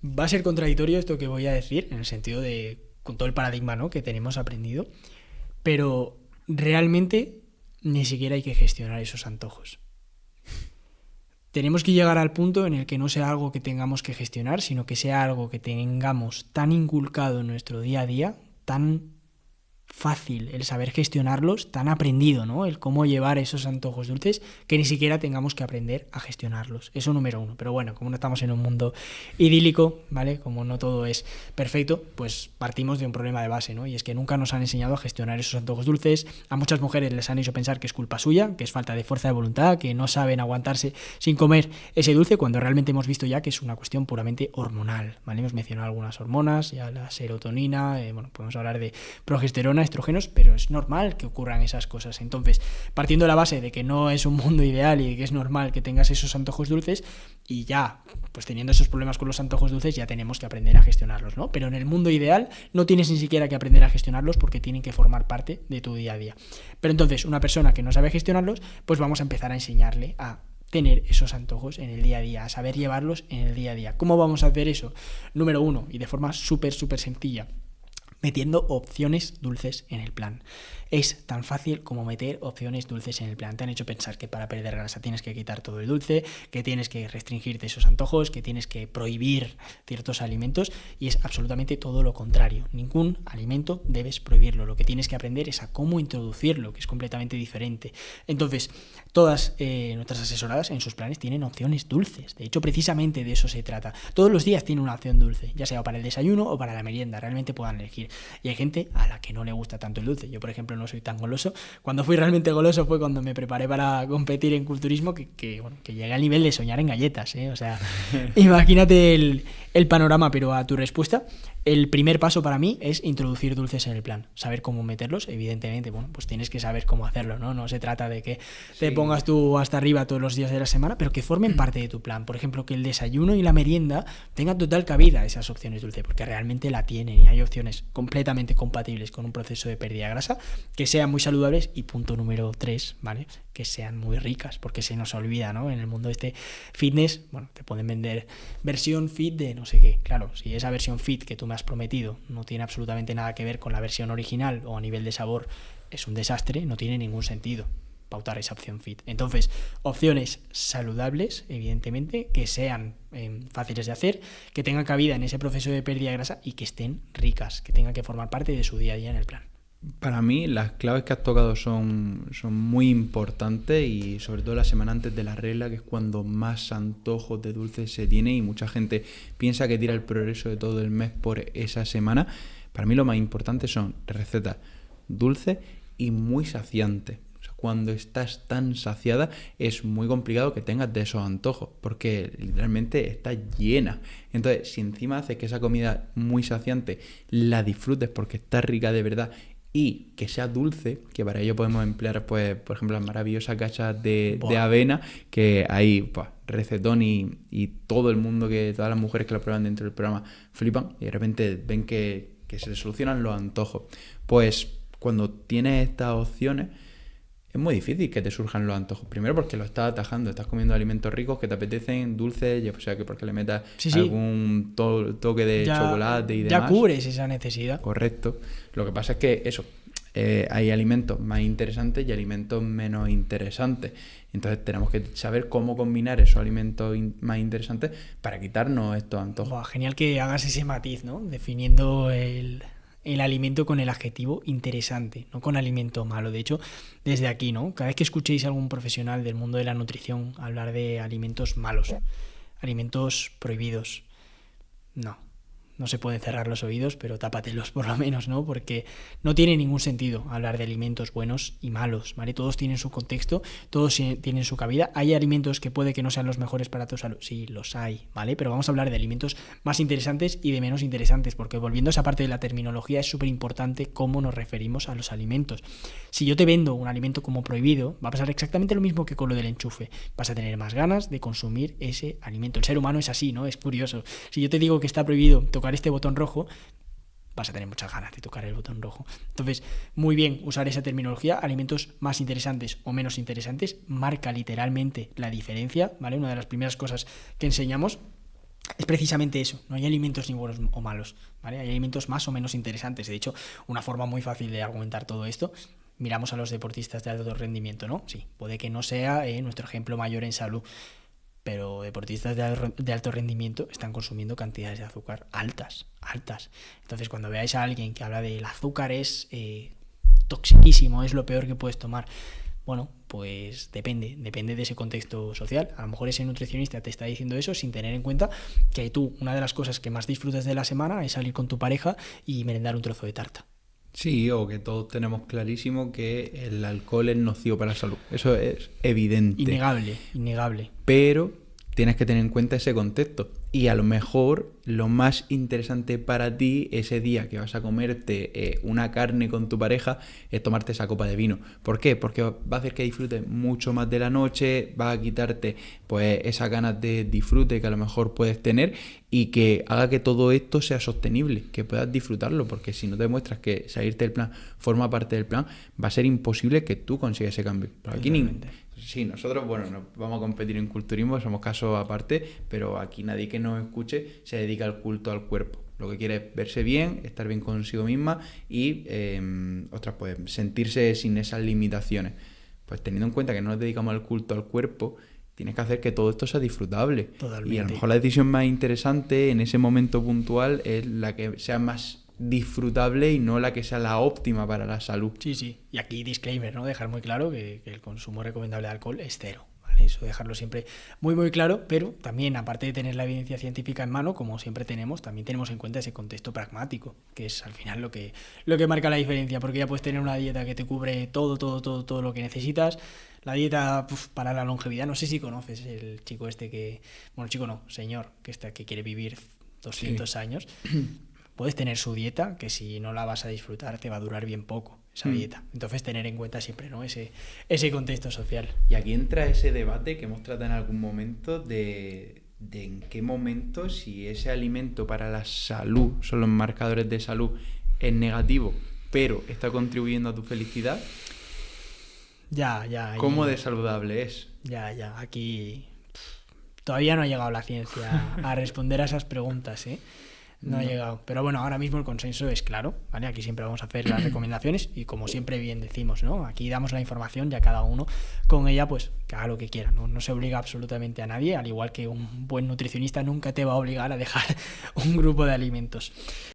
Va a ser contradictorio esto que voy a decir, en el sentido de, con todo el paradigma, ¿no?, que tenemos aprendido, pero realmente ni siquiera hay que gestionar esos antojos. Tenemos que llegar al punto en el que no sea algo que tengamos que gestionar, sino que sea algo que tengamos tan inculcado en nuestro día a día, tan fácil el saber gestionarlos, tan aprendido, ¿no?, el cómo llevar esos antojos dulces, que ni siquiera tengamos que aprender a gestionarlos. Eso número uno. Pero bueno, como no estamos en un mundo idílico, ¿vale?, como no todo es perfecto, pues partimos de un problema de base, ¿no? Y es que nunca nos han enseñado a gestionar esos antojos dulces. A muchas mujeres les han hecho pensar que es culpa suya, que es falta de fuerza de voluntad, que no saben aguantarse sin comer ese dulce, cuando realmente hemos visto ya que es una cuestión puramente hormonal, ¿vale? Hemos mencionado algunas hormonas, ya la serotonina, podemos hablar de progesterona, estrógenos, pero es normal que ocurran esas cosas. Entonces, partiendo de la base de que no es un mundo ideal y que es normal que tengas esos antojos dulces, y ya, pues teniendo esos problemas con los antojos dulces, ya tenemos que aprender a gestionarlos, ¿no? Pero en el mundo ideal no tienes ni siquiera que aprender a gestionarlos, porque tienen que formar parte de tu día a día. Pero entonces, una persona que no sabe gestionarlos, pues vamos a empezar a enseñarle a tener esos antojos en el día a día, a saber llevarlos en el día a día. ¿Cómo vamos a hacer eso? Número uno, y de forma súper sencilla, metiendo opciones dulces en el plan. Es tan fácil como meter opciones dulces en el plan. Te han hecho pensar que para perder grasa tienes que quitar todo el dulce, que tienes que restringirte esos antojos, que tienes que prohibir ciertos alimentos, y es absolutamente todo lo contrario. Ningún alimento debes prohibirlo. Lo que tienes que aprender es a cómo introducirlo, que es completamente diferente. Entonces, todas nuestras asesoradas en sus planes tienen opciones dulces. De hecho, precisamente de eso se trata. Todos los días tienen una opción dulce, ya sea para el desayuno o para la merienda. Realmente puedan elegir. Y hay gente a la que no le gusta tanto el dulce. Yo, por ejemplo, no soy tan goloso. Cuando fui realmente goloso fue cuando me preparé para competir en culturismo, que llegué al nivel de soñar en galletas, ¿eh? O sea, imagínate el panorama. Pero a tu respuesta, el primer paso para mí es introducir dulces en el plan. Saber cómo meterlos, evidentemente, pues tienes que saber cómo hacerlo, ¿no? No se trata de que te pongas tú hasta arriba todos los días de la semana, pero que formen parte de tu plan. Por ejemplo, que el desayuno y la merienda tengan total cabida esas opciones dulces, porque realmente la tienen, y hay opciones completamente compatibles con un proceso de pérdida de grasa, que sean muy saludables, y punto número 3, ¿vale?, que sean muy ricas, porque se nos olvida, ¿no?, en el mundo fitness, te pueden vender versión fit de no sé qué. Claro, si esa versión fit que tú me has prometido no tiene absolutamente nada que ver con la versión original, o a nivel de sabor es un desastre, no tiene ningún sentido pautar esa opción fit. Entonces, opciones saludables, evidentemente, que sean fáciles de hacer, que tengan cabida en ese proceso de pérdida de grasa, y que estén ricas, que tengan que formar parte de su día a día en el plan. Para mí las claves que has tocado son muy importantes, y sobre todo la semana antes de la regla, que es cuando más antojos de dulces se tiene, y mucha gente piensa que tira el progreso de todo el mes por esa semana. Para mí lo más importante son recetas dulces y muy saciantes. O sea, cuando estás tan saciada es muy complicado que tengas de esos antojos, porque literalmente está llena. Entonces, si encima haces que esa comida muy saciante la disfrutes porque está rica de verdad, y que sea dulce, que para ello podemos emplear, pues, por ejemplo, las maravillosas gachas de avena, que hay recetón, y todo el mundo, todas las mujeres que lo prueban dentro del programa flipan, y de repente ven que se les solucionan los antojos. Pues cuando tienes estas opciones es muy difícil que te surjan los antojos. Primero porque lo estás atajando, estás comiendo alimentos ricos que te apetecen, dulces, ya sea que porque le metas algún toque de chocolate y demás. Ya cubres esa necesidad. Correcto. Lo que pasa es que hay alimentos más interesantes y alimentos menos interesantes. Entonces tenemos que saber cómo combinar esos alimentos más interesantes para quitarnos estos antojos. Genial que hagas ese matiz, ¿no?, definiendo el alimento con el adjetivo interesante, no con alimento malo. De hecho, desde aquí, ¿no?, cada vez que escuchéis a algún profesional del mundo de la nutrición hablar de alimentos malos, alimentos prohibidos, no se pueden cerrar los oídos, pero tápatelos por lo menos, ¿no? Porque no tiene ningún sentido hablar de alimentos buenos y malos, ¿vale? Todos tienen su contexto, todos tienen su cabida. Hay alimentos que puede que no sean los mejores para tu salud, sí, los hay, ¿vale? Pero vamos a hablar de alimentos más interesantes y de menos interesantes, porque volviendo a esa parte de la terminología, es súper importante cómo nos referimos a los alimentos. Si yo te vendo un alimento como prohibido, va a pasar exactamente lo mismo que con lo del enchufe. Vas a tener más ganas de consumir ese alimento. El ser humano es así, ¿no? Es curioso. Si yo te digo que está prohibido tocar este botón rojo, vas a tener muchas ganas de tocar el botón rojo. Entonces, muy bien usar esa terminología. Alimentos más interesantes o menos interesantes marca literalmente la diferencia, ¿vale? Una de las primeras cosas que enseñamos. es precisamente eso, no hay alimentos ni buenos o malos, ¿vale? Hay alimentos más o menos interesantes. De hecho, una forma muy fácil de argumentar todo esto, miramos a los deportistas de alto rendimiento, ¿no? Sí, puede que no sea nuestro ejemplo mayor en salud, pero deportistas de alto rendimiento están consumiendo cantidades de azúcar altas, altas. Entonces, cuando veáis a alguien que habla de el azúcar es toxiquísimo, es lo peor que puedes tomar, bueno, pues depende de ese contexto social. A lo mejor ese nutricionista te está diciendo eso sin tener en cuenta que tú, una de las cosas que más disfrutas de la semana es salir con tu pareja y merendar un trozo de tarta. Sí, o que todos tenemos clarísimo que el alcohol es nocivo para la salud. Eso es evidente. Innegable. Pero tienes que tener en cuenta ese contexto. Y a lo mejor lo más interesante para ti ese día que vas a comerte una carne con tu pareja es tomarte esa copa de vino. ¿Por qué? Porque va a hacer que disfrutes mucho más de la noche, va a quitarte pues esas ganas de disfrute que a lo mejor puedes tener y que haga que todo esto sea sostenible, que puedas disfrutarlo, porque si no te demuestras que salirte del plan forma parte del plan, va a ser imposible que tú consigas ese cambio. Pero aquí sí, nosotros, bueno, nos vamos a competir en culturismo, somos casos aparte, pero aquí nadie que nos escuche se dedica al culto al cuerpo. Lo que quiere es verse bien, estar bien consigo misma y, pues sentirse sin esas limitaciones. Pues teniendo en cuenta que no nos dedicamos al culto al cuerpo, tienes que hacer que todo esto sea disfrutable. Totalmente. Y a lo mejor la decisión más interesante en ese momento puntual es la que sea más disfrutable y no la que sea la óptima para la salud. Sí. Y aquí disclaimer, ¿no? Dejar muy claro que el consumo recomendable de alcohol es cero. ¿Vale? Eso dejarlo siempre muy, muy claro, pero también, aparte de tener la evidencia científica en mano, como siempre tenemos, también tenemos en cuenta ese contexto pragmático, que es al final lo que marca la diferencia, porque ya puedes tener una dieta que te cubre todo lo que necesitas. La dieta para la longevidad, no sé si conoces el chico este que... Bueno, chico no, señor, que quiere vivir 200 años. Puedes tener su dieta, que si no la vas a disfrutar te va a durar bien poco esa dieta. Entonces tener en cuenta siempre, ¿no? ese contexto social. Y aquí entra ese debate que hemos tratado en algún momento de en qué momento, si ese alimento para la salud, son los marcadores de salud, es negativo, pero está contribuyendo a tu felicidad. Ya. ¿Cómo de saludable es? Ya. Aquí todavía no ha llegado la ciencia a responder a esas preguntas, ¿eh? No ha llegado. Pero bueno, ahora mismo el consenso es claro, ¿vale? Aquí siempre vamos a hacer las recomendaciones y como siempre bien decimos, ¿no? Aquí damos la información y a cada uno con ella pues que haga lo que quiera, ¿no? No se obliga absolutamente a nadie, al igual que un buen nutricionista nunca te va a obligar a dejar un grupo de alimentos.